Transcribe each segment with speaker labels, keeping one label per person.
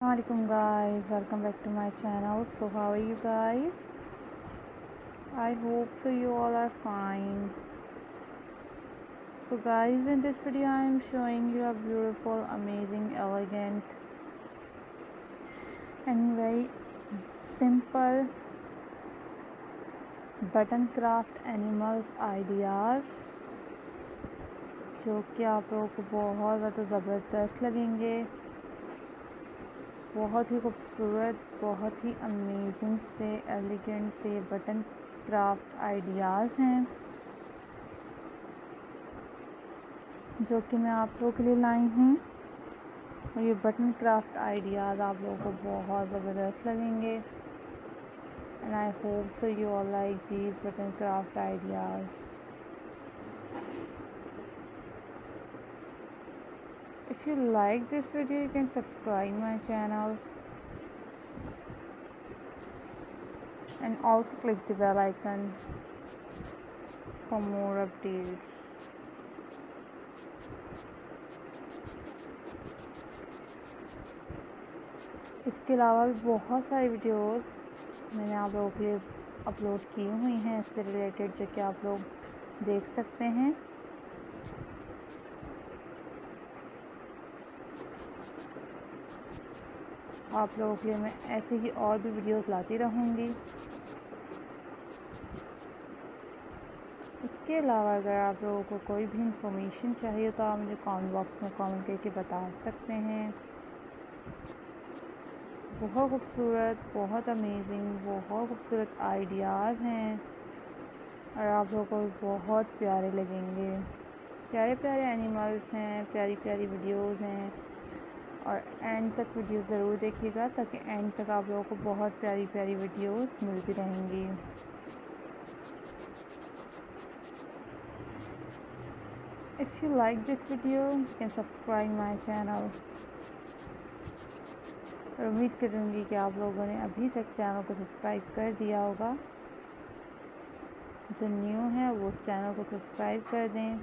Speaker 1: Assalamualaikum guys, welcome back to my channel. So how are you guys? I hope so you all are fine. So guys, in this video I am showing you a beautiful, amazing, elegant and very simple button craft animals ideas जो कि आप लोगों को बहुत ज़्यादा ज़बरदस्त लगेंगे। बहुत ही खूबसूरत, बहुत ही अमेजिंग से एलिगेंट से बटन क्राफ्ट आइडियाज़ हैं जो कि मैं आप लोगों के लिए लाई हूँ। और ये बटन क्राफ्ट आइडियाज़ आप लोगों को बहुत ज़बरदस्त लगेंगे and I hope so you all like these button craft ideas. If you like this video, you can subscribe my channel and also click the bell icon for more updates. इसके अलावा भी बहुत सारी वीडियोस मैंने आप लोगों के लिए अपलोड की हुई हैं इससे रिलेटेड जो कि आप लोग देख सकते हैं। आप लोगों के लिए मैं ऐसे ही और भी वीडियोस लाती रहूँगी। इसके अलावा अगर आप लोगों को कोई भी इंफॉर्मेशन चाहिए तो आप मुझे कमेंट बॉक्स में कमेंट करके बता सकते हैं। बहुत खूबसूरत, बहुत अमेजिंग, बहुत खूबसूरत आइडियाज़ हैं और आप लोगों को बहुत प्यारे लगेंगे। प्यारे प्यारे एनिमल्स हैं, प्यारी प्यारी वीडियोस हैं और एंड तक वीडियो ज़रूर देखिएगा ताकि एंड तक आप लोगों को बहुत प्यारी प्यारी वीडियोस मिलती रहेंगी। If you like this video, you can subscribe my channel. और उम्मीद करूँगी कि आप लोगों ने अभी तक चैनल को सब्सक्राइब कर दिया होगा। जो न्यू है वो उस चैनल को सब्सक्राइब कर दें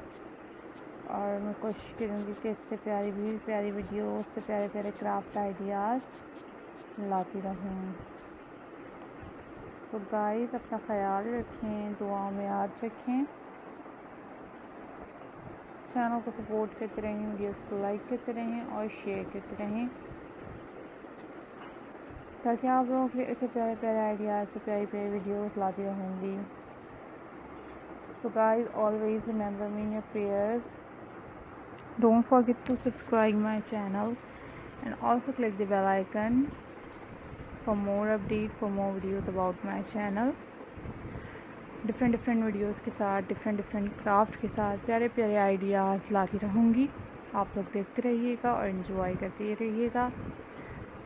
Speaker 1: और मैं कोशिश करूँगी कि इससे प्यारी वीडियो, उससे प्यारे प्यारे क्राफ्ट आइडियाज़ लाती रहूँ। सो गाइस, अपना ख्याल रखें, दुआ में याद रखें, चैनल को सपोर्ट करते रहें, वीडियोस को लाइक करते रहें और शेयर करते रहें ताकि आप लोगों के लिए ऐसे प्यारे प्यारे आइडियाज़ से प्यारी प्यारी वीडियोस लाती रहूँगी। So guys, always remember me in your prayers. Don't forget to subscribe my channel and also click the bell icon for more update, for more videos about my channel. Different videos के साथ, different craft के साथ प्यारे प्यारे ideas लाती रहूँगी। आप लोग देखते रहिएगा और एंजॉय करते रहिएगा।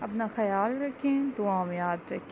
Speaker 1: अपना ख्याल रखें, दुआ में याद रखें।